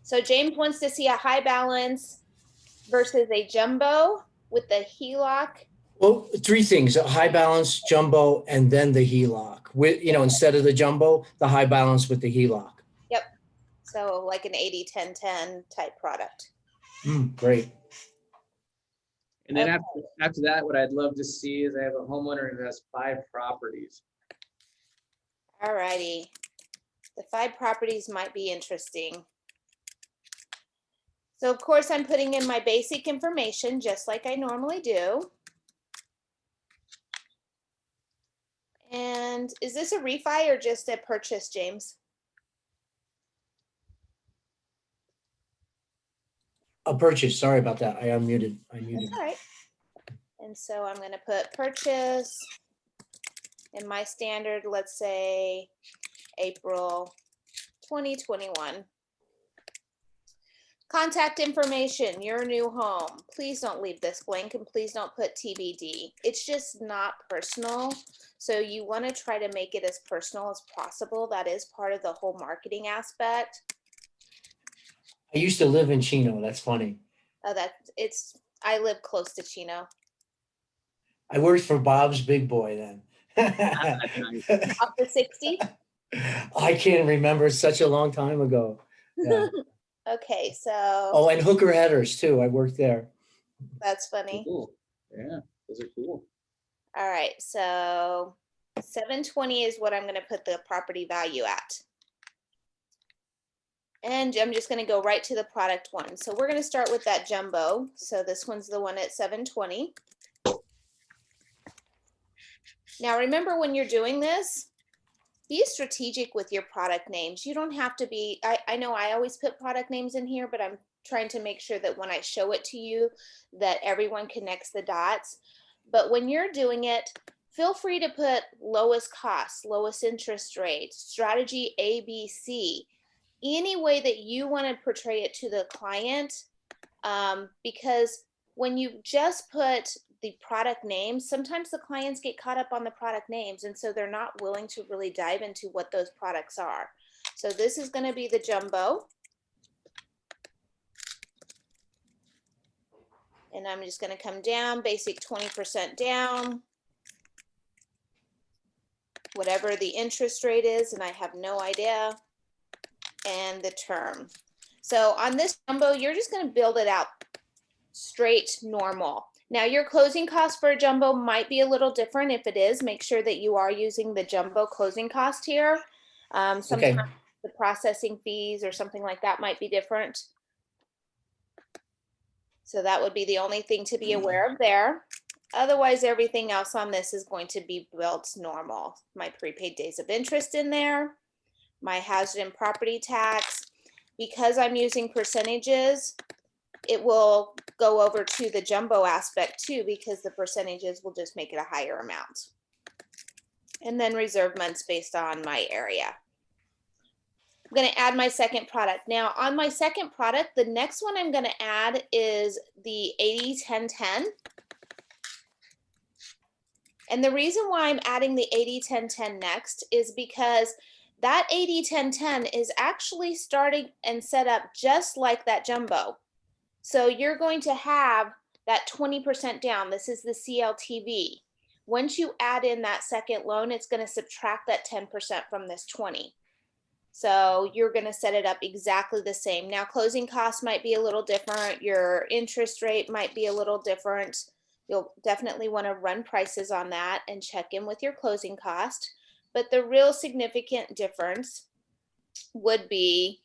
So James wants to see a high balance versus a jumbo with the HELOC. Well, three things: a high balance, jumbo, and then the HELOC. With instead of the jumbo, the high balance with the HELOC. Yep. So like an 80-10-10 type product. Great. And then after that, what I'd love to see is I have a homeowner who has 5 properties. All righty. The 5 properties might be interesting. So of course I'm putting in my basic information just like I normally do. And is this a refi or just a purchase, James? A purchase. Sorry about that. I unmuted. That's all right. And so I'm going to put purchase in my standard, let's say April 2021. Contact information, your new home. Please don't leave this blank and please don't put TBD. It's just not personal. So you want to try to make it as personal as possible. That is part of the whole marketing aspect. I used to live in Chino. That's funny. Oh, I live close to Chino. I worked for Bob's Big Boy then. Off the 60? I can't remember. Such a long time ago. Yeah. Okay, so. Oh, and Hooker Headers too. I worked there. That's funny. Cool. Yeah, those are cool. All right, so 720 is what I'm going to put the property value at. And I'm just going to go right to the product one. So we're going to start with that jumbo. So this one's the one at 720. Now remember, when you're doing this, be strategic with your product names. You don't have to be, I know I always put product names in here, but I'm trying to make sure that when I show it to you, that everyone connects the dots. But when you're doing it, feel free to put lowest cost, lowest interest rate, strategy ABC, any way that you want to portray it to the client. Because when you just put the product names, sometimes the clients get caught up on the product names, and so they're not willing to really dive into what those products are. So this is going to be the jumbo. And I'm just going to come down, basic 20% down, whatever the interest rate is, and I have no idea, and the term. So on this jumbo, you're just going to build it out straight normal. Now your closing cost for a jumbo might be a little different. If it is, make sure that you are using the jumbo closing cost here. Sometimes the processing fees or something like that might be different. So that would be the only thing to be aware of there. Otherwise, everything else on this is going to be built normal. My prepaid days of interest in there, my hazard and property tax. Because I'm using percentages, it will go over to the jumbo aspect too, because the percentages will just make it a higher amount. And then reserve months based on my area. I'm going to add my second product. Now on my second product, the next one I'm going to add is the 80-10-10. And the reason why I'm adding the 80-10-10 next is because that 80-10-10 is actually starting and set up just like that jumbo. So you're going to have that 20% down. This is the CLTV. Once you add in that second loan, it's going to subtract that 10% from this 20. So you're going to set it up exactly the same. Now closing costs might be a little different. Your interest rate might be a little different. You'll definitely want to run prices on that and check in with your closing cost. But the real significant difference would be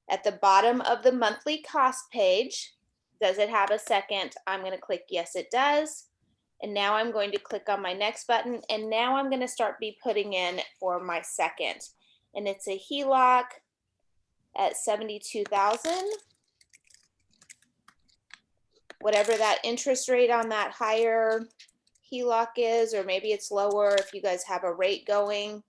at the bottom of the monthly cost page. Does it have a second? I'm going to click yes, it does. And now I'm going to click on my next button. And now I'm going to start putting in for my second. And it's a HELOC at $72,000. Whatever that interest rate on that higher HELOC is, or maybe it's lower if you guys have a rate going.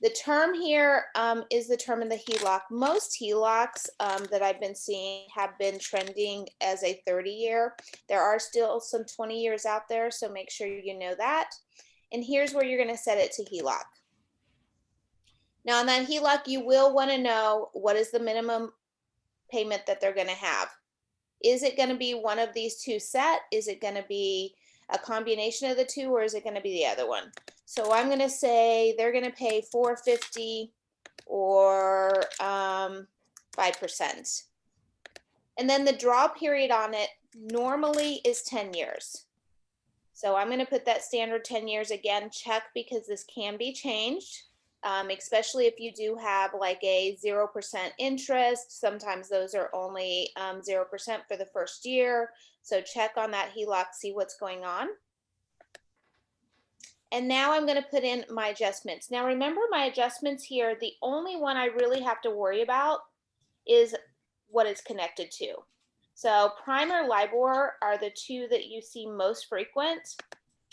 The term here is the term in the HELOC. Most HELOCs that I've been seeing have been trending as a 30-year. There are still some 20 years out there, so make sure you know that. And here's where you're going to set it to HELOC. Now on that HELOC, you will want to know what is the minimum payment that they're going to have. Is it going to be one of these two set? Is it going to be a combination of the two, or is it going to be the other one? So I'm going to say they're going to pay $450 or 5%. And then the draw period on it normally is 10 years. So I'm going to put that standard 10 years again, check, because this can be changed, especially if you do have like a 0% interest. Sometimes those are only 0% for the first year. So check on that HELOC, see what's going on. And now I'm going to put in my adjustments. Now remember, my adjustments here, the only one I really have to worry about is what it's connected to. So prime or LIBOR are the two that you see most frequent.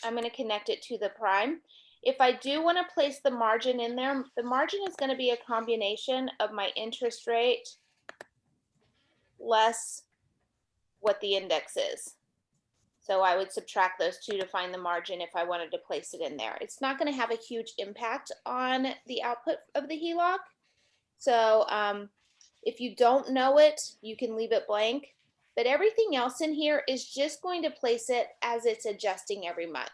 I'm going to connect it to the prime. If I do want to place the margin in there, the margin is going to be a combination of my interest rate less what the index is. So I would subtract those two to find the margin if I wanted to place it in there. It's not going to have a huge impact on the output of the HELOC. So if you don't know it, you can leave it blank. But everything else in here is just going to place it as it's adjusting every month.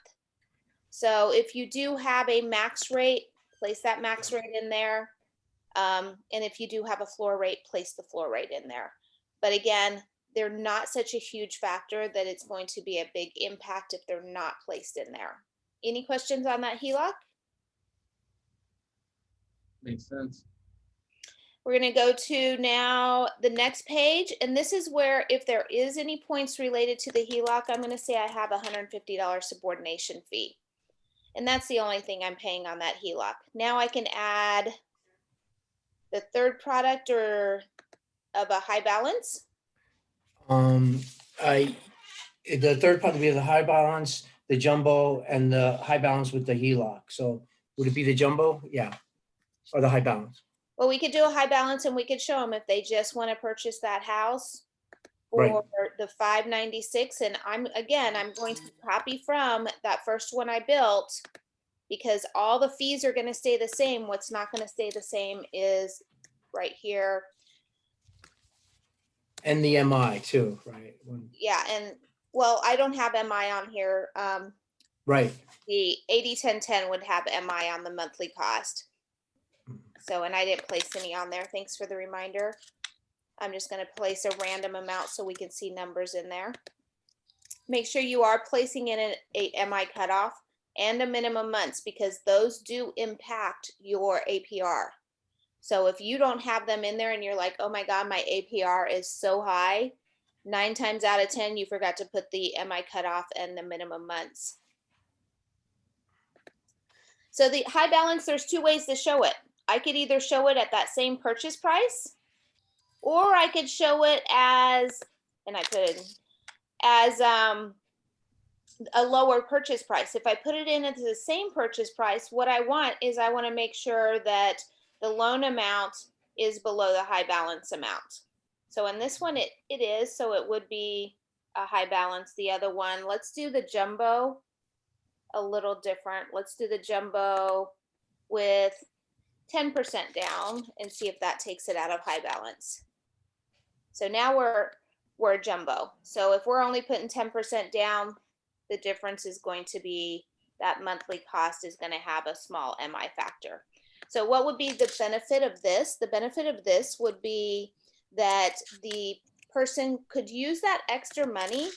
So if you do have a max rate, place that max rate in there. And if you do have a floor rate, place the floor rate in there. But again, they're not such a huge factor that it's going to be a big impact if they're not placed in there. Any questions on that HELOC? Makes sense. We're going to go to now the next page. And this is where, if there is any points related to the HELOC, I'm going to say I have a $150 subordination fee. And that's the only thing I'm paying on that HELOC. Now I can add the third product or of a high balance. The third part would be the high balance, the jumbo, and the high balance with the HELOC. So would it be the jumbo? Yeah. Or the high balance? Well, we could do a high balance and we could show them if they just want to purchase that house for Right. the $596. And I'm going to copy from that first one I built, because all the fees are going to stay the same. What's not going to stay the same is right here. And the MI too, right? Yeah, and well, I don't have MI on here. Right. The 80-10-10 would have MI on the monthly cost. So, and I didn't place any on there. Thanks for the reminder. I'm just going to place a random amount so we can see numbers in there. Make sure you are placing in a MI cutoff and a minimum months, because those do impact your APR. So if you don't have them in there and you're like, oh my God, my APR is so high, 9 times out of 10, you forgot to put the MI cutoff and the minimum months. So the high balance, there's two ways to show it. I could either show it at that same purchase price, or I could show it as, and I could, as a lower purchase price. If I put it in at the same purchase price, what I want to make sure that the loan amount is below the high balance amount. So in this one, it is, so it would be a high balance. The other one, let's do the jumbo a little different. Let's do the jumbo with 10% down and see if that takes it out of high balance. So now we're a jumbo. So if we're only putting 10% down, the difference is going to be that monthly cost is going to have a small MI factor. So what would be the benefit of this? The benefit of this would be that the person could use that extra money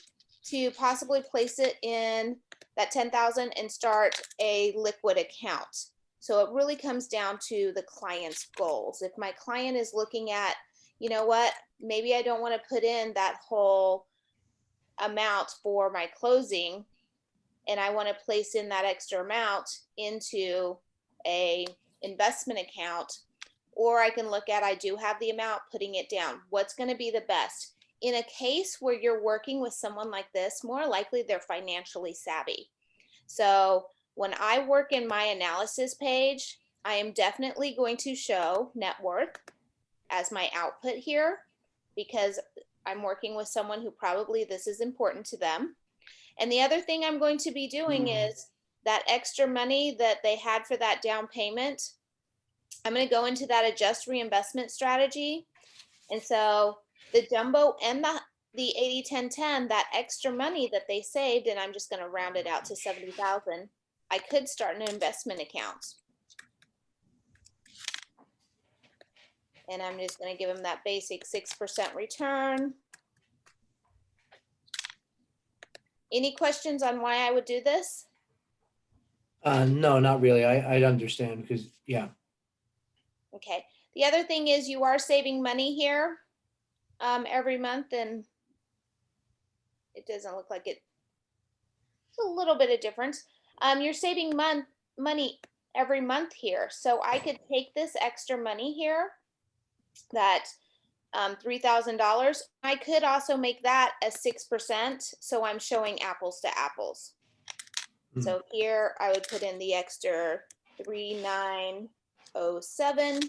to possibly place it in that 10,000 and start a liquid account. So it really comes down to the client's goals. If my client is looking at, you know what, maybe I don't want to put in that whole amount for my closing, and I want to place in that extra amount into a investment account, or I can look at, I do have the amount, putting it down. What's going to be the best? In a case where you're working with someone like this, more likely they're financially savvy. So when I work in my analysis page, I am definitely going to show net worth as my output here, because I'm working with someone who probably this is important to them. And the other thing I'm going to be doing is that extra money that they had for that down payment, I'm going to go into that adjust reinvestment strategy. And so the jumbo and the 80-10-10, that extra money that they saved, and I'm just going to round it out to 70,000, I could start an investment account. And I'm just going to give them that basic 6% return. Any questions on why I would do this? No, not really. I'd understand because, yeah. Okay. The other thing is you are saving money here every month, and it doesn't look like it's a little bit of difference. You're saving money every month here. So I could take this extra money here, that $3,000. I could also make that a 6%. So I'm showing apples to apples. So here I would put in the extra 3,907.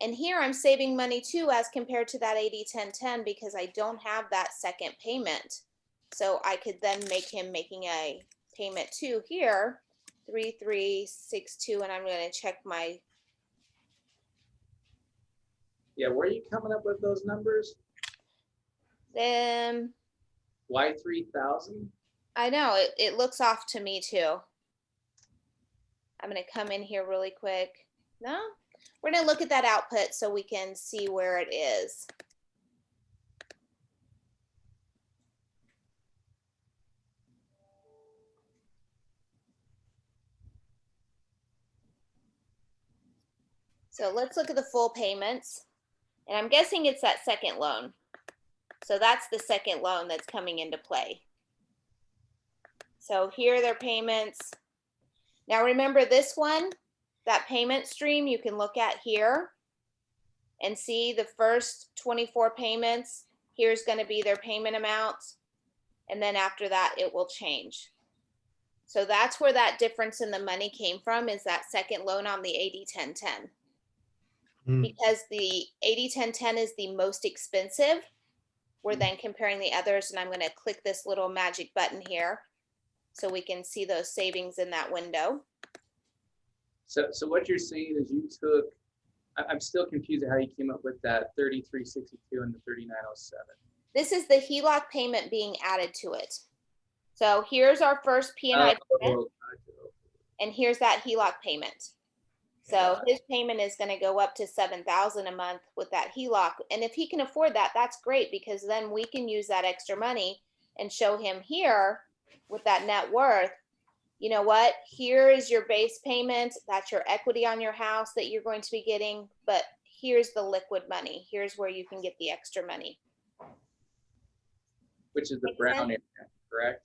And here I'm saving money too, as compared to that 80-10-10, because I don't have that second payment. So I could then make him making a payment too here, 3,362, and I'm going to check my. Yeah, where are you coming up with those numbers? Why 3,000? I know it looks off to me too. I'm going to come in here really quick. No, we're going to look at that output so we can see where it is. So let's look at the full payments. And I'm guessing it's that second loan. So that's the second loan that's coming into play. So here are their payments. Now remember this one, that payment stream you can look at here and see the first 24 payments. Here's going to be their payment amounts. And then after that, it will change. So that's where that difference in the money came from, is that second loan on the 80-10-10. Because the 80-10-10 is the most expensive. We're then comparing the others, and I'm going to click this little magic button here so we can see those savings in that window. So what you're saying is you took, I'm still confused at how you came up with that 3,362 and the 3,907. This is the HELOC payment being added to it. So here's our first P&I payment, and here's that HELOC payment. So his payment is going to go up to $7,000 a month with that HELOC. And if he can afford that, that's great, because then we can use that extra money and show him here with that net worth. You know what? Here is your base payment. That's your equity on your house that you're going to be getting. But here's the liquid money. Here's where you can get the extra money. Which is the brown area, correct?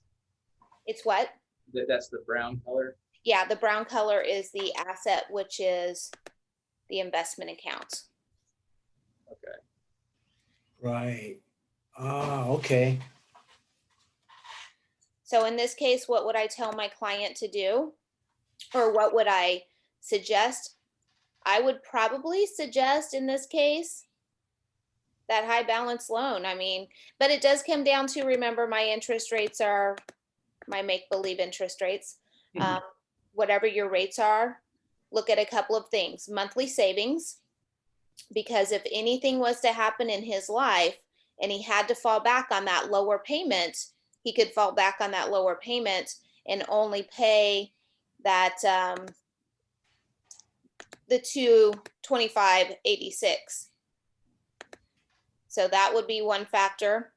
It's what? That's the brown color? Yeah, the brown color is the asset, which is the investment account. Okay. Right. Ah, okay. So in this case, what would I tell my client to do? Or what would I suggest? I would probably suggest in this case that high balance loan. I mean, but it does come down to, remember, my interest rates are my make-believe interest rates. Whatever your rates are, look at a couple of things. Monthly savings, because if anything was to happen in his life and he had to fall back on that lower payment, he could fall back on that lower payment and only pay that the $225.86. So that would be one factor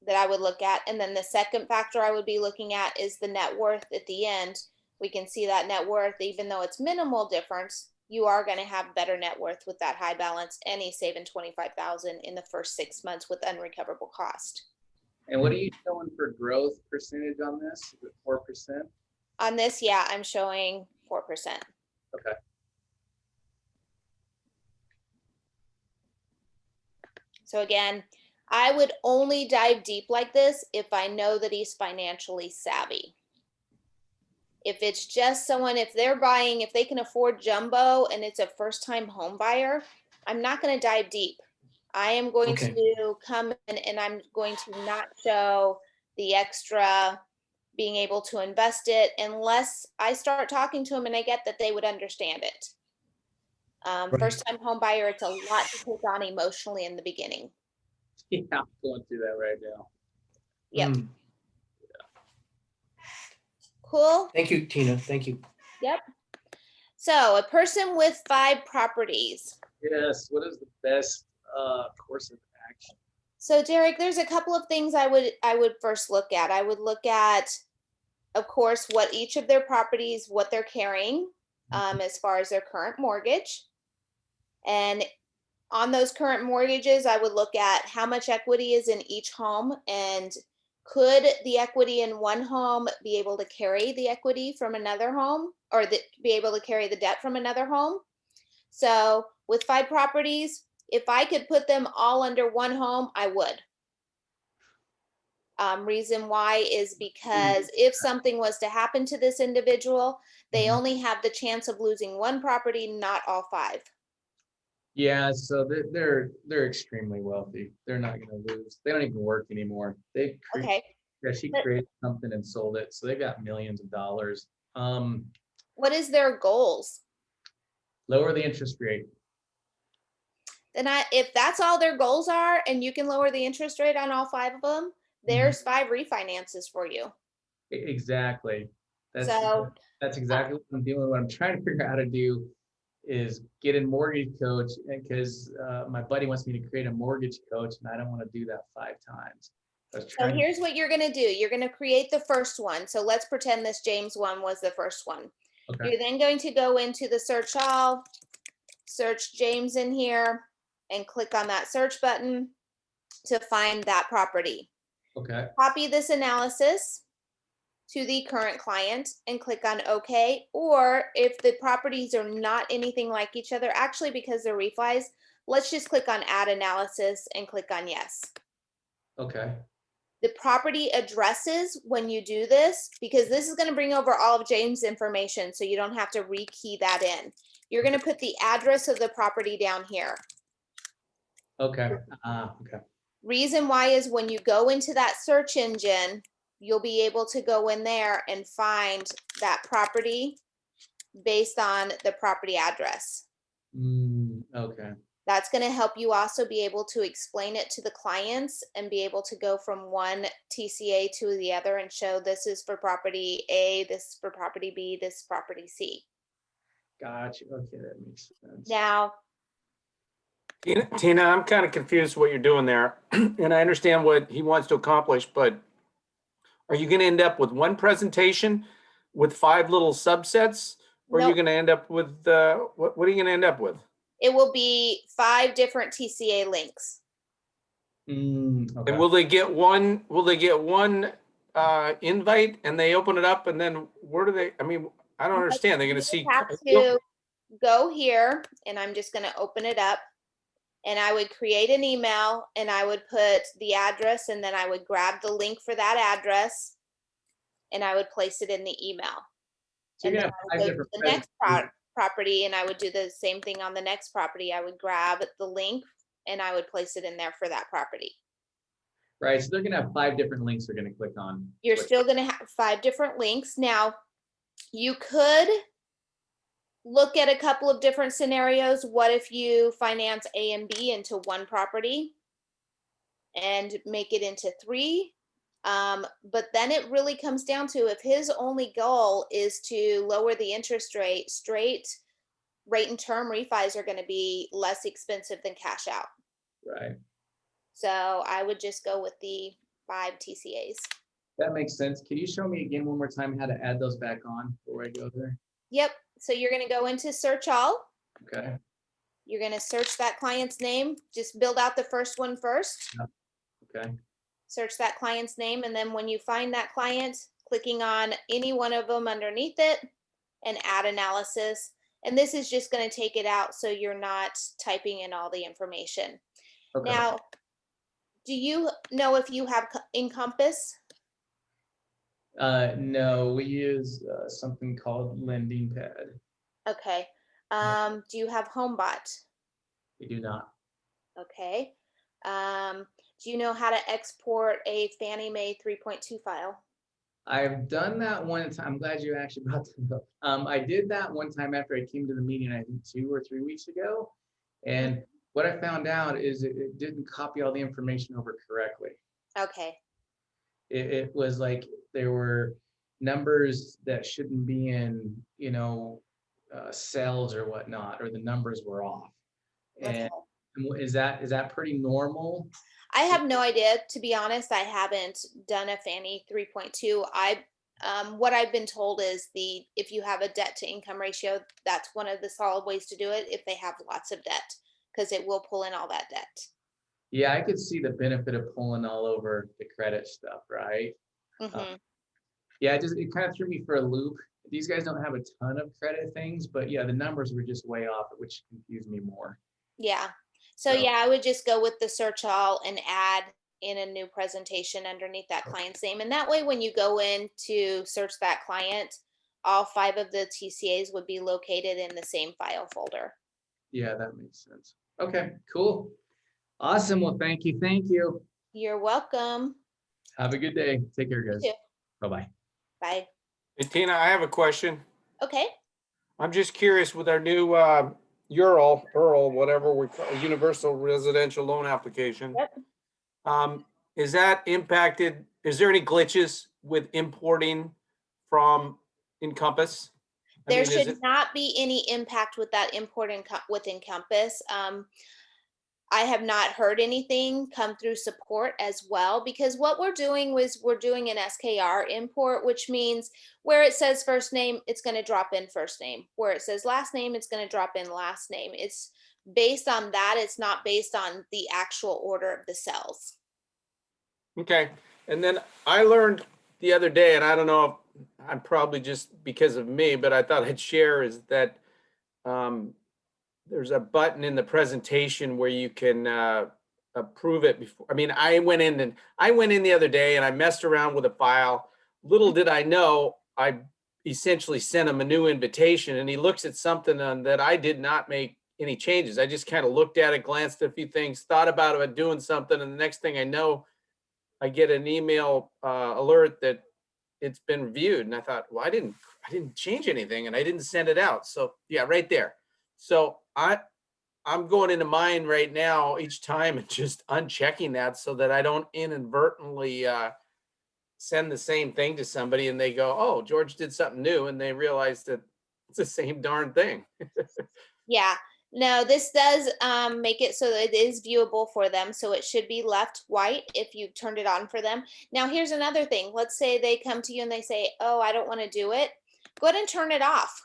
that I would look at. And then the second factor I would be looking at is the net worth at the end. We can see that net worth, even though it's minimal difference, you are going to have better net worth with that high balance, and he's saving $25,000 in the first 6 months with unrecoverable cost. And what are you showing for growth percentage on this? Is it 4%? On this, yeah, I'm showing 4%. Okay. So again, I would only dive deep like this if I know that he's financially savvy. If it's just someone, if they're buying, if they can afford jumbo and it's a first-time home buyer, I'm not going to dive deep. I am going to come in and I'm going to not show the extra being able to invest it unless I start talking to them and I get that they would understand it. Right. First time home buyer, it's a lot to take on emotionally in the beginning. Yeah, I'm going through that right now. Yep. Mm. Cool. Thank you, Tina. Thank you. Yep. So a person with 5 properties. Yes, what is the best course of action? So Derek, there's a couple of things I would first look at. I would look at, of course, what each of their properties, what they're carrying, as far as their current mortgage. And on those current mortgages, I would look at how much equity is in each home, and could the equity in one home be able to carry the equity from another home, or be able to carry the debt from another home? So with 5 properties, if I could put them all under one home, I would. Reason why is because if something was to happen to this individual, they only have the chance of losing one property, not all 5. Yeah, so they're extremely wealthy. They're not going to lose. They don't even work anymore. Okay. Yeah, she But created something and sold it, so they've got millions of dollars. what is their goals? Lower the interest rate. Then if that's all their goals are, and you can lower the interest rate on all 5 of them, there's 5 refinances for you. Exactly. That's So that's exactly what I'm doing. What I'm trying to figure out how to do is get a mortgage coach, because my buddy wants me to create a mortgage coach, and I don't want to do that 5 times. I was So trying. here's what you're gonna do. You're gonna create the first one. So let's pretend this James one was the first one. Okay. You're then going to go into the search all, search James in here, and click on that search button to find that property. Okay. Copy this analysis to the current client and click on OK. Or if the properties are not anything like each other, actually because they're refis, let's just click on add analysis and click on yes. Okay. The property addresses when you do this, because this is going to bring over all of James' information, so you don't have to rekey that in. You're going to put the address of the property down here. Okay. Okay. Reason why is when you go into that search engine, you'll be able to go in there and find that property based on the property address. Okay. That's going to help you also be able to explain it to the clients and be able to go from one TCA to the other and show this is for property A, this is for property B, this is property C. Gotcha. Okay, that makes sense. Now, Tina, I'm kind of confused what you're doing there, and I understand what he wants to accomplish, but are you going to end up with one presentation with 5 little subsets, or are you nope, going to end up with what are you going to end up with? it will be 5 different TCA links. And Okay. will they get one? Will they get one invite, and they open it up, and then where do they? I mean, I don't understand. They're going to see. Have to go here, and I'm just going to open it up, and I would create an email, and I would put the address, and then I would grab the link for that address, and I would place it in the email. So And you're then gonna I have would 5 go to different the next presentations. property, and I would do the same thing on the next property. I would grab the link, and I would place it in there for that property. Right. So they're gonna have 5 different links they're gonna click on. You're still going to have 5 different links. Now, you could look at a couple of different scenarios. What if you finance A and B into one property and make it into 3? But then it really comes down to, if his only goal is to lower the interest rate, straight rate and term refis are going to be less expensive than cash out. Right. So I would just go with the 5 TCAs. That makes sense. Can you show me again one more time how to add those back on before I go there? Yep. So you're going to go into search all. Okay. You're going to search that client's name. Just build out the first one first. Okay. Search that client's name. And then when you find that client, clicking on any one of them underneath it and add analysis. And this is just going to take it out so you're not typing in all the information. Okay. Now, do you know if you have Encompass? No, we use something called Lending Pad. Okay. Do you have HomeBot? We do not. Okay. Do you know how to export a Fannie Mae 3.2 file? I've done that one time. I'm glad you actually brought that up. I did that one time after I came to the meeting, I think 2 or 3 weeks ago. And what I found out is it didn't copy all the information over correctly. Okay. It was like there were numbers that shouldn't be in, cells or whatnot, or the numbers were off. Okay. And is that pretty normal? I have no idea, to be honest. I haven't done a Fannie 3.2. What I've been told is if you have a debt to income ratio, that's one of the solid ways to do it if they have lots of debt, because it will pull in all that debt. Yeah, I could see the benefit of pulling all over the credit stuff, right? Hmm. Yeah, it kind of threw me for a loop. These guys don't have a ton of credit things, but yeah, the numbers were just way off, which confused me more. Yeah. So So, yeah, I would just go with the search all and add in a new presentation underneath that client's name. And that way, when you go in to search that client, all 5 of the TCAs would be located in the same file folder. yeah, that makes sense. Okay, cool. Awesome. Well, thank you. Thank you. You're welcome. Have a good day. Take care, You guys. too. Bye-bye. Bye. Hey, Tina, I have a question. Okay. I'm just curious with our new Earl, whatever we call universal residential loan application. Yep. Is that impacted? Is there any glitches with importing from Encompass? I There mean, is should it? not be any impact with that import with Encompass. I have not heard anything come through support as well, because what we're doing we're doing an SKR import, which means where it says first name, it's going to drop in first name. Where it says last name, it's going to drop in last name. It's based on that. It's not based on the actual order of the cells. Okay. And then I learned the other day, and I don't know if I'm probably just because of me, but I thought I'd share is that there's a button in the presentation where you can approve it before. I mean, I went in the other day and I messed around with a file. Little did I know, I essentially sent him a new invitation, and he looks at something that I did not make any changes. I just kind of looked at it, glanced at a few things, thought about it, doing something, and the next thing I know, I get an email alert that it's been reviewed, and I thought, well, I didn't change anything, and I didn't send it out. So yeah, right there. So I'm going into mine right now each time and just unchecking that so that I don't inadvertently send the same thing to somebody and they go, oh, George did something new, and they realize that it's the same darn thing. Yeah. No, this does make it so that it is viewable for them. So it should be left white if you've turned it on for them. Now, here's another thing. Let's say they come to you and they say, oh, I don't want to do it. Go ahead and turn it off.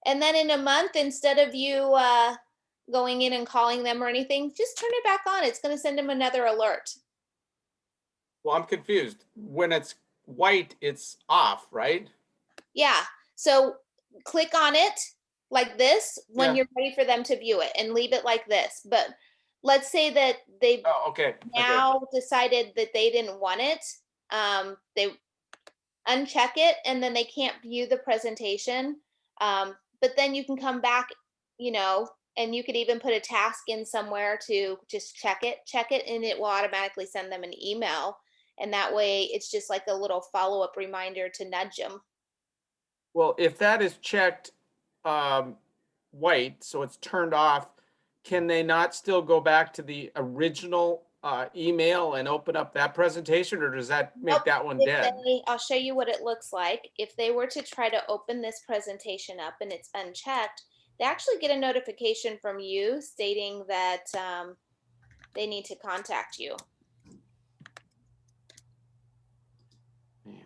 And then in a month, instead of you going in and calling them or anything, just turn it back on. It's going to send them another alert. Well, I'm confused. When it's white, it's off, right? Yeah. So click on it like this when Yeah. you're ready for them to view it, and leave it like this. But let's say that they've Oh, okay. now decided that they didn't want it. They uncheck it and then they can't view the presentation. But then you can come back, and you could even put a task in somewhere to just check it, and it will automatically send them an email. And that way it's just like a little follow-up reminder to nudge them. Well, if that is checked white, so it's turned off, can they not still go back to the original email and open up that presentation, or does that make Nope. that one If dead? I'll show you what it looks like. If they were to try to open this presentation up and it's unchecked, they actually get a notification from you stating that they need to contact you. Man.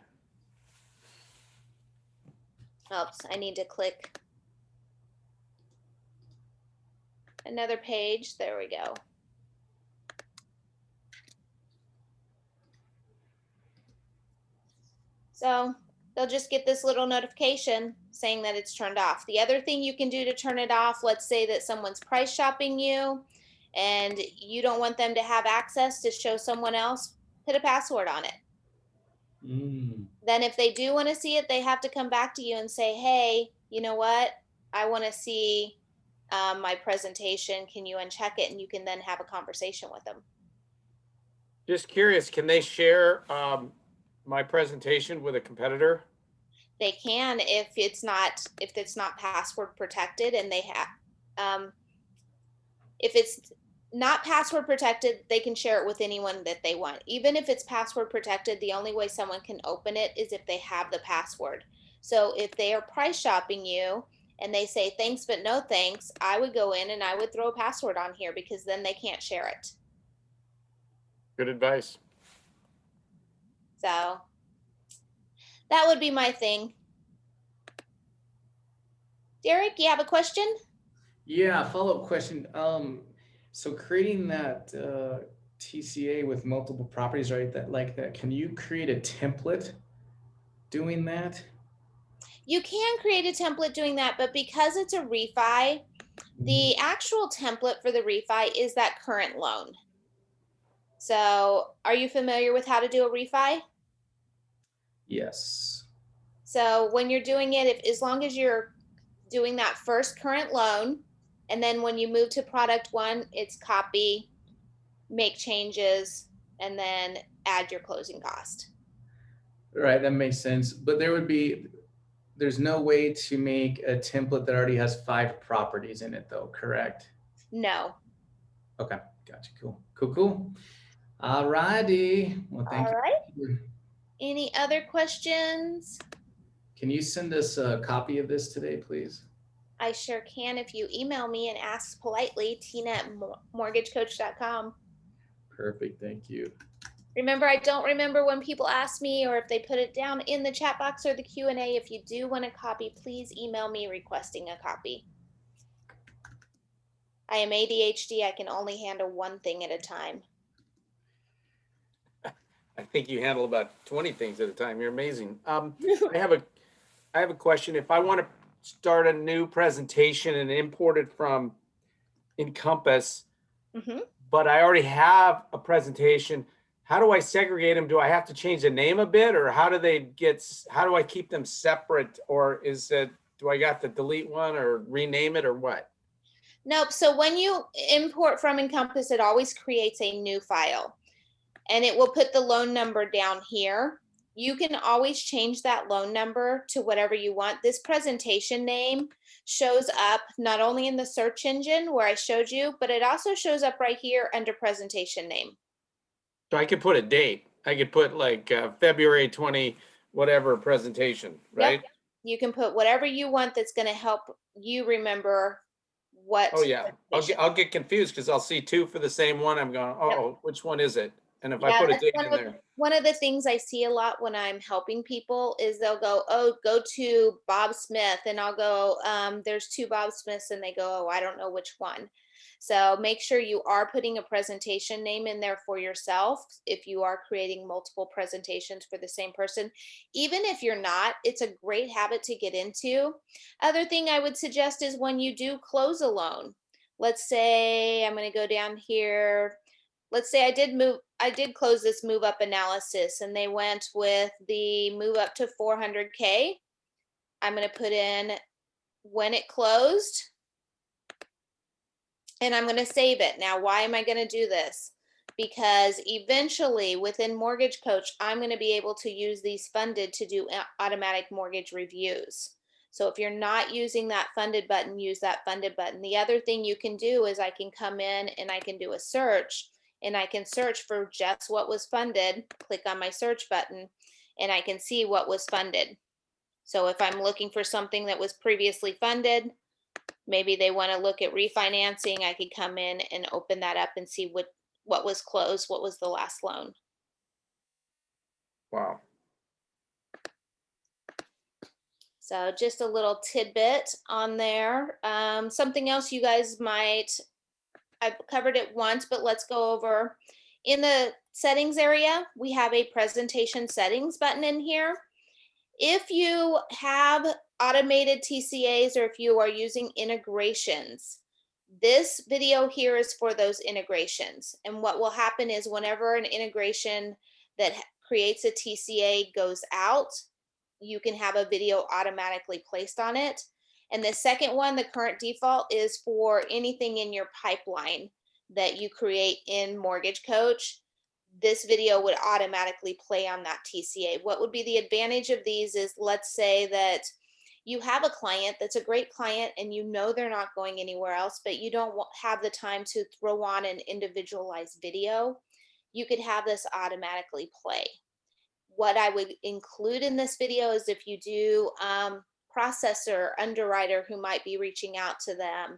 Oops, I need to click another page. There we go. So they'll just get this little notification saying that it's turned off. The other thing you can do to turn it off, let's say that someone's price shopping you and you don't want them to have access to show someone else, put a password on it. Then if they do want to see it, they have to come back to you and say, hey, you know what? I want to see my presentation. Can you uncheck it? And you can then have a conversation with them. Just curious, can they share my presentation with a competitor? They can if it's not password protected, and they have if it's not password protected, they can share it with anyone that they want. Even if it's password protected, the only way someone can open it is if they have the password. So if they are price shopping you and they say thanks but no thanks, I would go in and I would throw a password on here, because then they can't share it. Good advice. So that would be my thing. Derek, you have a question? Yeah, follow-up question. So creating that TCA with multiple properties, right? That like that, can you create a template doing that? You can create a template doing that, but because it's a refi, the actual template for the refi is that current loan. So are you familiar with how to do a refi? Yes. So when you're doing it, if as long as you're doing that first current loan, and then when you move to product one, it's copy, make changes, and then add your closing cost. Right, that makes sense. But there's no way to make a template that already has 5 properties in it though, correct? No. Okay, gotcha. Cool. Cool, cool. All righty. Well, thank All right. you. Any other questions? Can you send us a copy of this today, please? I sure can if you email me and ask politely, tina@mortgagecoach.com. Perfect, thank you. Remember, I don't remember when people ask me or if they put it down in the chat box or the Q&A. If you do want a copy, please email me requesting a copy. I am ADHD. I can only handle one thing at a time. I think you handle about 20 things at a time. You're amazing. I have a question. If I want to start a new presentation and import it from Encompass, Mm-hmm. but I already have a presentation, how do I segregate them? Do I have to change the name a bit, or how do I keep them separate? Or do I got to delete one or rename it or what? Nope. So when you import from Encompass, it always creates a new file, and it will put the loan number down here. You can always change that loan number to whatever you want. This presentation name shows up not only in the search engine where I showed you, but it also shows up right here under presentation name. So I could put a date. I could put like February 20, whatever presentation, right? Yep. You can put whatever you want that's going to help you remember what. Oh yeah, I'll get confused because I'll see 2 for the same one. I'm going, oh, which one is it? And if I Yeah, put a that's date in there, one of the things I see a lot when I'm helping people is they'll go, oh, go to Bob Smith, and I'll go, there's 2 Bob Smiths, and they go, oh, I don't know which one. So make sure you are putting a presentation name in there for yourself if you are creating multiple presentations for the same person. Even if you're not, it's a great habit to get into. Other thing I would suggest is when you do close a loan, let's say I'm going to go down here. Let's say I did close this move up analysis and they went with the move up to 400K. I'm going to put in when it closed, and I'm going to save it. Now, why am I going to do this? Because eventually within Mortgage Coach, I'm going to be able to use these funded to do automatic mortgage reviews. So if you're not using that funded button, use that funded button. The other thing you can do is I can come in and I can do a search, and I can search for just what was funded, click on my search button, and I can see what was funded. So if I'm looking for something that was previously funded, maybe they want to look at refinancing, I could come in and open that up and see what was closed, what was the last loan. wow. So just a little tidbit on there. Something else you guys I've covered it once, but let's go over. In the settings area, we have a presentation settings button in here. If you have automated TCAs or if you are using integrations, this video here is for those integrations. And what will happen is whenever an integration that creates a TCA goes out, you can have a video automatically placed on it. And the second one, the current default, is for anything in your pipeline that you create in Mortgage Coach. this video would automatically play on that TCA. What would be the advantage of these is, let's say that you have a client that's a great client and you know they're not going anywhere else, but you don't have the time to throw on an individualized video. You could have this automatically play. What I would include in this video is if you do processor, underwriter who might be reaching out to them,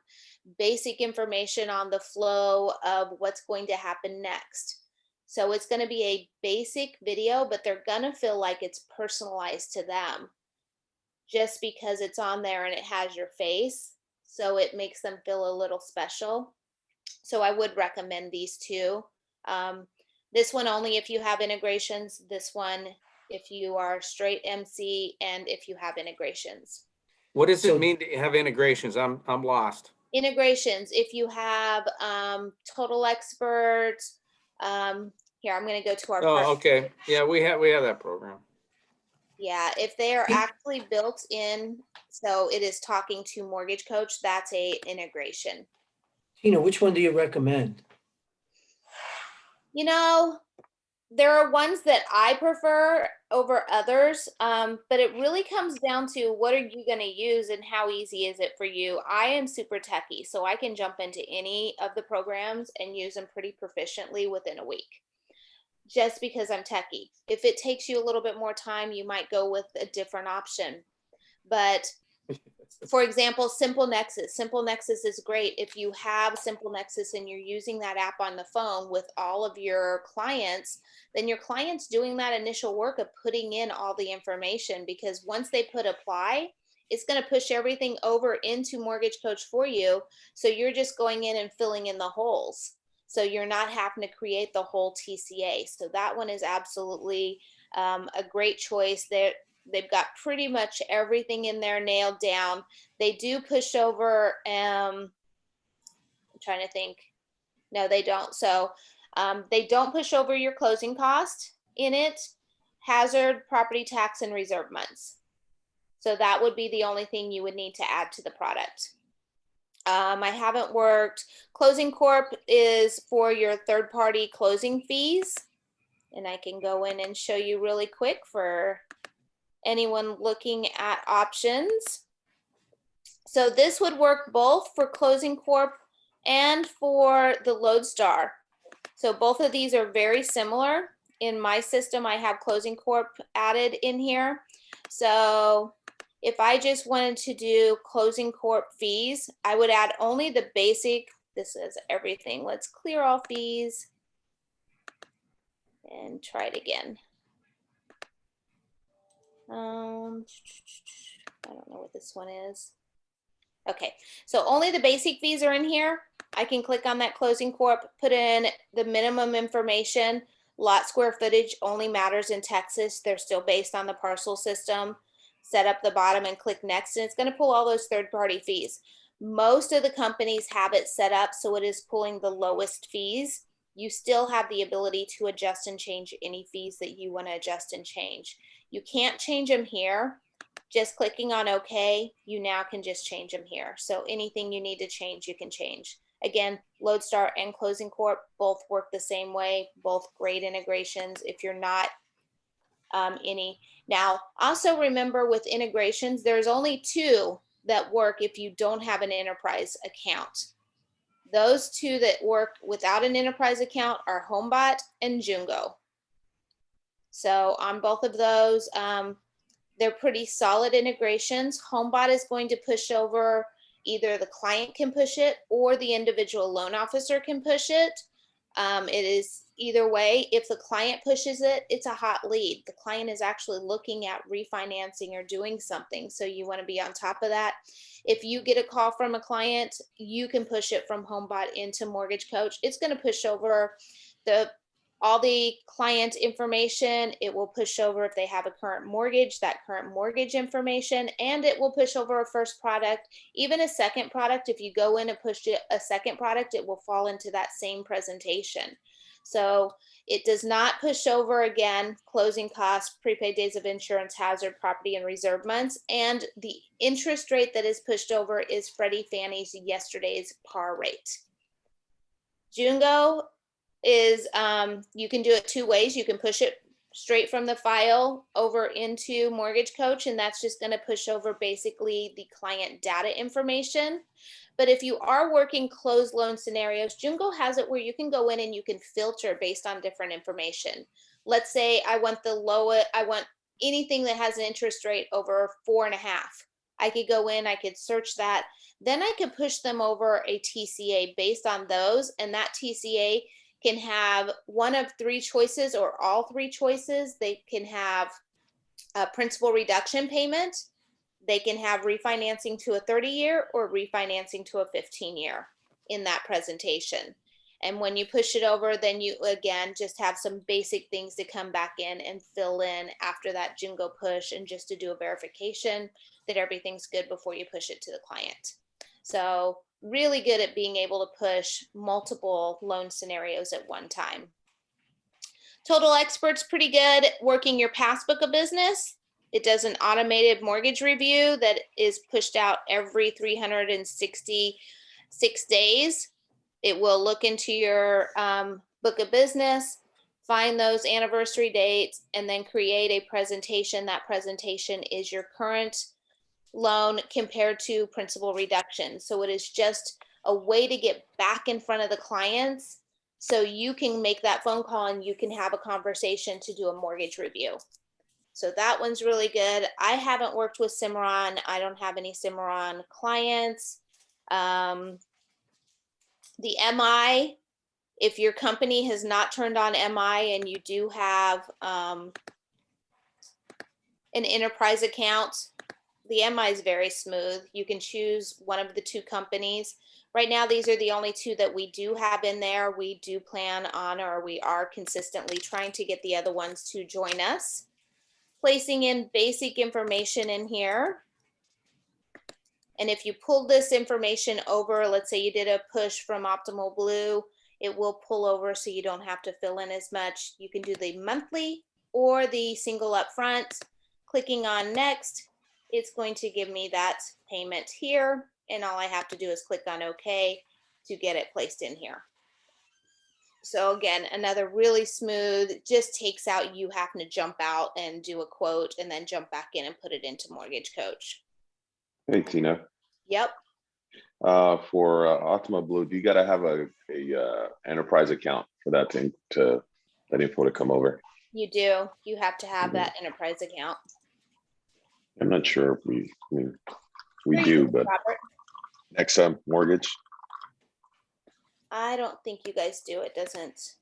basic information on the flow of what's going to happen next. So it's going to be a basic video, but they're going to feel like it's personalized to them just because it's on there and it has your face. So it makes them feel a little special. So I would recommend these two. This one only if you have integrations, this one if you are straight MC and if you have integrations. What does So- it mean to have integrations? I'm lost. Integrations, if you have Total Expert, here, I'm going to go to our Oh, okay. Yeah, we have that program. Yeah, if they are actually built in, so it is talking to Mortgage Coach, that's a integration. Tina, which one do you recommend? You know, there are ones that I prefer over others, but it really comes down to what are you going to use and how easy is it for you. I am super techie, so I can jump into any of the programs and use them pretty proficiently within a week, just because I'm techie. If it takes you a little bit more time, you might go with a different option. But for example, Simple Nexus. Simple Nexus is great if you have Simple Nexus and you're using that app on the phone with all of your clients, then your client's doing that initial work of putting in all the information, because once they put apply, it's going to push everything over into Mortgage Coach for you. So you're just going in and filling in the holes. So you're not having to create the whole TCA. So that one is absolutely a great choice. They've got pretty much everything in there nailed down. They do push over, I'm trying to think. No, they don't. So they don't push over your closing cost in it, hazard, property tax, and reserve months. So that would be the only thing you would need to add to the product. I haven't worked. Closing Corp is for your third-party closing fees. And I can go in and show you really quick for anyone looking at options. So this would work both for Closing Corp and for the Lodestar. So both of these are very similar. In my system, I have Closing Corp added in here. So if I just wanted to do Closing Corp fees, I would add only the basic. This is everything. Let's clear all fees and try it again. I don't know what this one is. Okay, so only the basic fees are in here. I can click on that Closing Corp, put in the minimum information. Lot square footage only matters in Texas. They're still based on the parcel system. Set up the bottom and click next, and it's going to pull all those third-party fees. Most of the companies have it set up so it is pulling the lowest fees. You still have the ability to adjust and change any fees that you want to adjust and change. You can't change them here. Just clicking on OK, you now can just change them here. So anything you need to change, you can change. Again, Lodestar and Closing Corp both work the same way, both great integrations if you're not any. Now, also remember with integrations, there's only two that work if you don't have an enterprise account. Those two that work without an enterprise account are HomeBot and Jungo. So on both of those, they're pretty solid integrations. HomeBot is going to push over, either the client can push it or the individual loan officer can push it. It is either way. If the client pushes it, it's a hot lead. The client is actually looking at refinancing or doing something. So you want to be on top of that. If you get a call from a client, you can push it from HomeBot into Mortgage Coach. It's going to push over all the client information. It will push over if they have a current mortgage, that current mortgage information, and it will push over a first product, even a second product. If you go in and push a second product, it will fall into that same presentation. So it does not push over, again, closing costs, prepaid days of insurance, hazard, property, and reserve months. And the interest rate that is pushed over is Freddie Fannie's yesterday's par rate. Jungo is you can do it two ways. You can push it straight from the file over into Mortgage Coach, and that's just going to push over basically the client data information. But if you are working closed loan scenarios, Jungo has it where you can go in and you can filter based on different information. Let's say I want I want anything that has an interest rate over 4.5. I could go in, I could search that. Then I could push them over a TCA based on those, and that TCA can have one of three choices or all three choices. They can have a principal reduction payment. They can have refinancing to a 30-year or refinancing to a 15-year in that presentation. And when you push it over, then you again just have some basic things to come back in and fill in after that Jungo push, and just to do a verification that everything's good before you push it to the client. So really good at being able to push multiple loan scenarios at one time. Total Expert's pretty good at working your past book of business. It does an automated mortgage review that is pushed out every 366 days. It will look into your book of business, find those anniversary dates, and then create a presentation. That presentation is your current loan compared to principal reduction. So it is just a way to get back in front of the clients so you can make that phone call and you can have a conversation to do a mortgage review. So that one's really good. I haven't worked with Cimarron. I don't have any Cimarron clients. The MI, if your company has not turned on MI and you do have an enterprise account, the MI is very smooth. You can choose one of the two companies. Right now, these are the only two that we do have in there. We do plan on, or we are consistently trying to get the other ones to join us. Placing in basic information in here. And if you pull this information over, let's say you did a push from Optimal Blue, it will pull over so you don't have to fill in as much. You can do the monthly or the single upfront. Clicking on next, it's going to give me that payment here, and all I have to do is click on OK to get it placed in here. So again, another really smooth, just takes out you having to jump out and do a quote and then jump back in and put it into Mortgage Coach. Hey, Tina. Yep. For Optima Blue, do you got to have a enterprise account for that to that info to come over? You do. You have to have that enterprise account. I'm not sure if we do, but Robert? next mortgage. I don't think you guys do. It doesn't.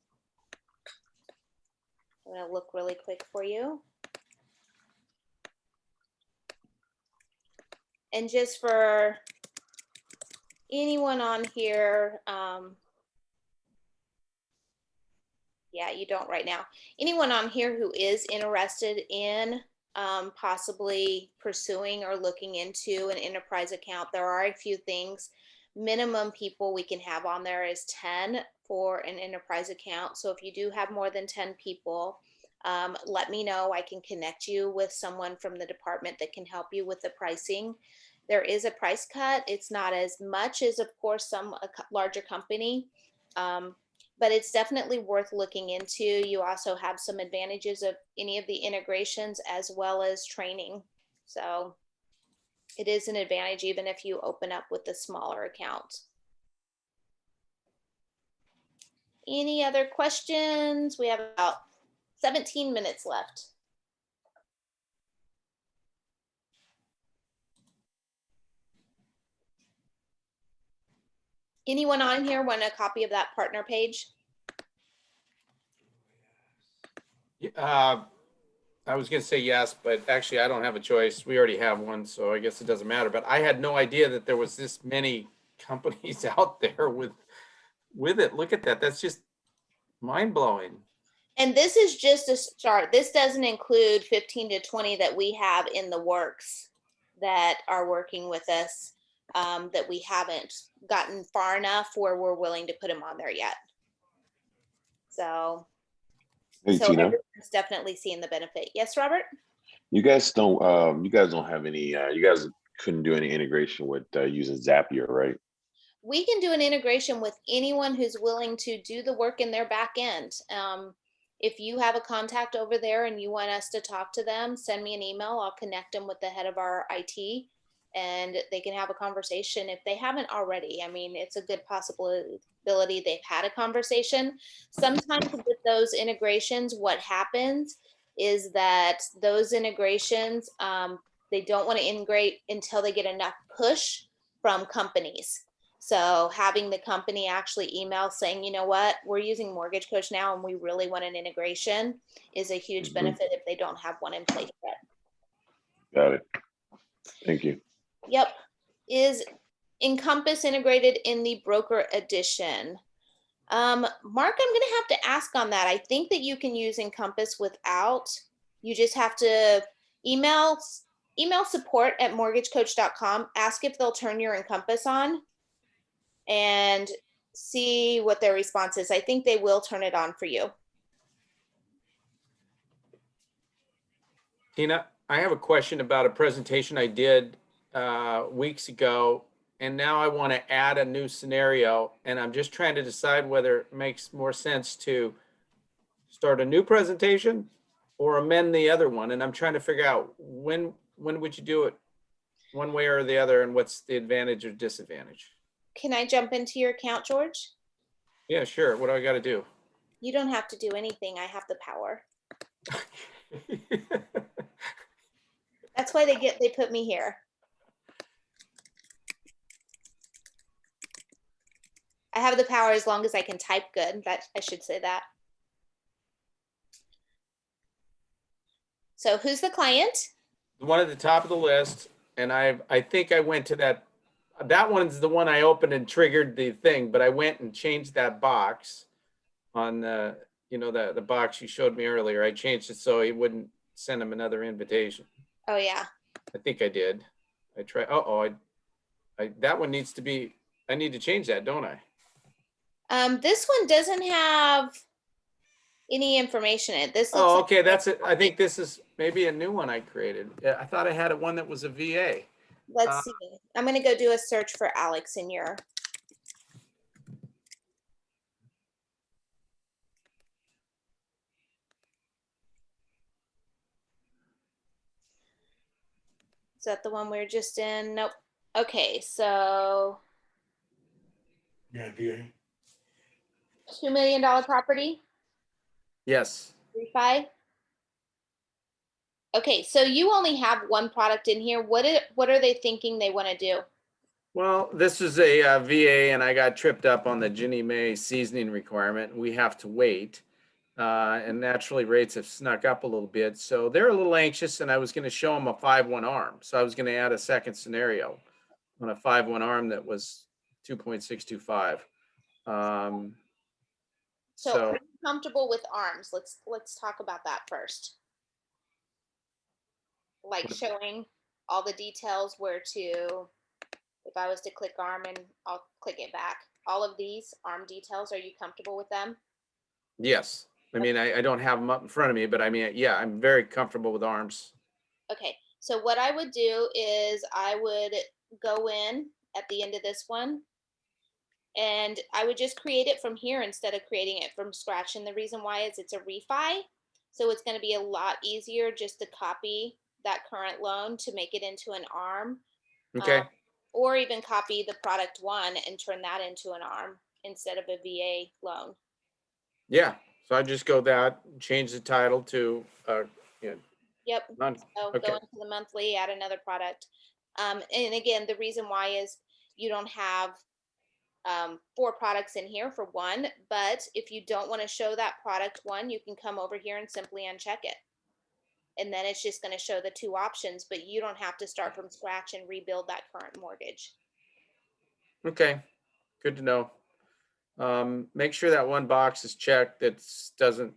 I'm going to look really quick for you. And just for anyone on here, yeah, you don't right now. Anyone on here who is interested in possibly pursuing or looking into an enterprise account, there are a few things. Minimum people we can have on there is 10 for an enterprise account. So if you do have more than 10 people, let me know. I can connect you with someone from the department that can help you with the pricing. There is a price cut. It's not as much as, of course, a larger company, but it's definitely worth looking into. You also have some advantages of any of the integrations as well as training. So it is an advantage even if you open up with a smaller account. Any other questions? We have about 17 minutes left. Anyone on here want a copy of that partner page? I was going to say yes, but actually I don't have a choice. We already have one, so I guess it doesn't matter. But I had no idea that there was this many companies out there with it. Look at that. That's just mind blowing. And this is just a start. This doesn't include 15 to 20 that we have in the works that are working with us, that we haven't gotten far enough where we're willing to put them on there yet. So, Hey, Tina. everyone's definitely seeing the benefit. Yes, Robert? You guys don't have any. You guys couldn't do any integration with using Zapier, right? we can do an integration with anyone who's willing to do the work in their back end. If you have a contact over there and you want us to talk to them, send me an email. I'll connect them with the head of our IT and they can have a conversation if they haven't already. I mean, it's a good possibility they've had a conversation. Sometimes with those integrations, what happens is that those integrations, they don't want to integrate until they get enough push from companies. So having the company actually email saying, you know what, we're using Mortgage Coach now and we really want an integration is a huge Mhm. benefit if they don't have one in place yet. Got it. Thank you. Yep. Is Encompass integrated in the broker edition? Mark, I'm going to have to ask on that. I think that you can use Encompass without. You just have to email support@mortgagecoach.com, ask if they'll turn your Encompass on and see what their response is. I think they will turn it on for you. Tina, I have a question about a presentation I did weeks ago, and now I want to add a new scenario, and I'm just trying to decide whether it makes more sense to start a new presentation or amend the other one, and I'm trying to figure out when would you do it one way or the other, and what's the advantage or disadvantage? Can I jump into your account, George? Yeah, sure. What do I got to do? You don't have to do anything. I have the power. That's why they put me here. I have the power as long as I can type good. That I should say that. So who's the client? The one at the top of the list, and I think I went to that one's the one I opened and triggered the thing, but I went and changed that box on the, the box you showed me earlier. I changed it so it wouldn't send them another invitation. Oh yeah. I think I did. I tried. I that one needs to be. I need to change that, don't I? This one doesn't have any information in it. This looks Oh, like okay. That's it. I think this is maybe a new one I created. I thought I had one that was a VA. let's see. I'm gonna go do a search for Alex in your. Is that the one we were just in? Nope. Okay, so Yeah, VA. $2 million property, Yes. refi. Okay, so you only have one product in here. What are they thinking they want to do? Well, this is a VA, and I got tripped up on the Ginnie Mae seasoning requirement. We have to wait, and naturally rates have snuck up a little bit. So they're a little anxious, and I was going to show them a 5-1 arm. So I was going to add a second scenario on a 5-1 arm that was 2.625. So are you comfortable with arms? Let's talk about that first. Like showing all the details where to, if I was to click arm and I'll click it back, all of these arm details, are you comfortable with them? Yes. I mean, I don't have them up in front of me, but I mean, yeah, I'm very comfortable with arms. Okay, so what I would do is I would go in at the end of this one and I would just create it from here instead of creating it from scratch. And the reason why is it's a refi. So it's going to be a lot easier just to copy that current loan to make it into an arm. Okay. Or even copy the product one and turn that into an arm instead of a VA loan. Yeah. So I just go that, change the title to, Yep. none. So Okay. go into the monthly, add another product. And again, the reason why is you don't have 4 products in here for one, but if you don't want to show that product one, you can come over here and simply uncheck it. And then it's just going to show the 2 options, but you don't have to start from scratch and rebuild that current mortgage. Okay. Good to know. Make sure that one box is checked that doesn't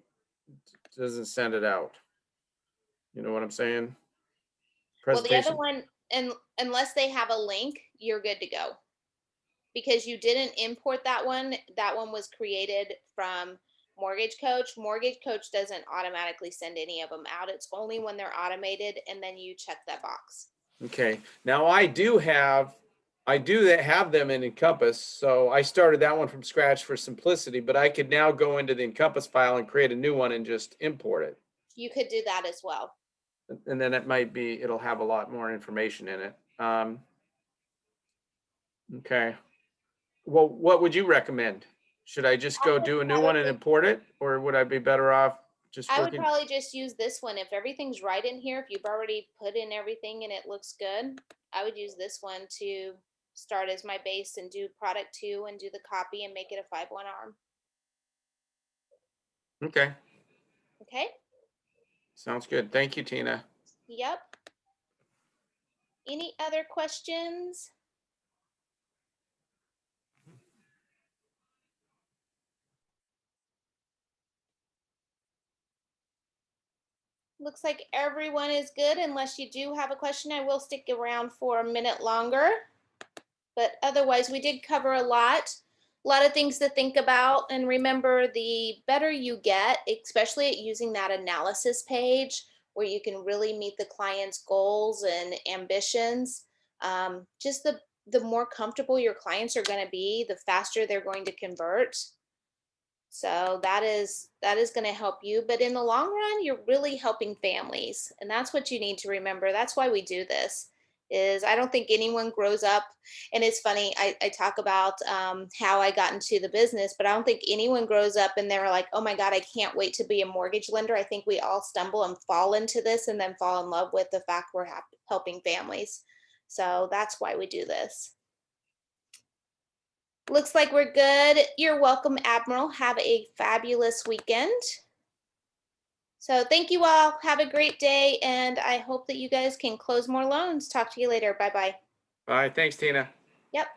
send it out. You know what I'm saying? Well, the other Presentation. one, and unless they have a link, you're good to go. Because you didn't import that one was created from Mortgage Coach. Mortgage Coach doesn't automatically send any of them out. It's only when they're automated and then you check that box. Okay. Now I do have I do have them in Encompass, so I started that one from scratch for simplicity, but I could now go into the Encompass file and create a new one and just import it. You could do that as well. And then it'll have a lot more information in it. Okay. Well, what would you recommend? Should I just go do a new one and import it, or would I be better off just I would working? probably just use this one. If everything's right in here, if you've already put in everything and it looks good, I would use this one to start as my base and do product 2 and do the copy and make it a 5-1 arm. Okay, Okay? sounds good. Thank you, Tina. Yep. Any other questions? Looks like everyone is good. Unless you do have a question, I will stick around for a minute longer. But otherwise, we did cover a lot of things to think about. And remember, the better you get, especially at using that analysis page where you can really meet the client's goals and ambitions, just the more comfortable your clients are going to be, the faster they're going to convert. So that is going to help you. But in the long run, you're really helping families. And that's what you need to remember. That's why we do this. Is I don't think anyone grows up, and it's funny, I talk about how I got into the business, but I don't think anyone grows up and they're like, oh my God, I can't wait to be a mortgage lender. I think we all stumble and fall into this and then fall in love with the fact we're helping families. So that's why we do this. Looks like we're good. You're welcome, Admiral. Have a fabulous weekend. So thank you all. Have a great day. And I hope that you guys can close more loans. Talk to you later. Bye-bye. All right, thanks, Tina. Yep.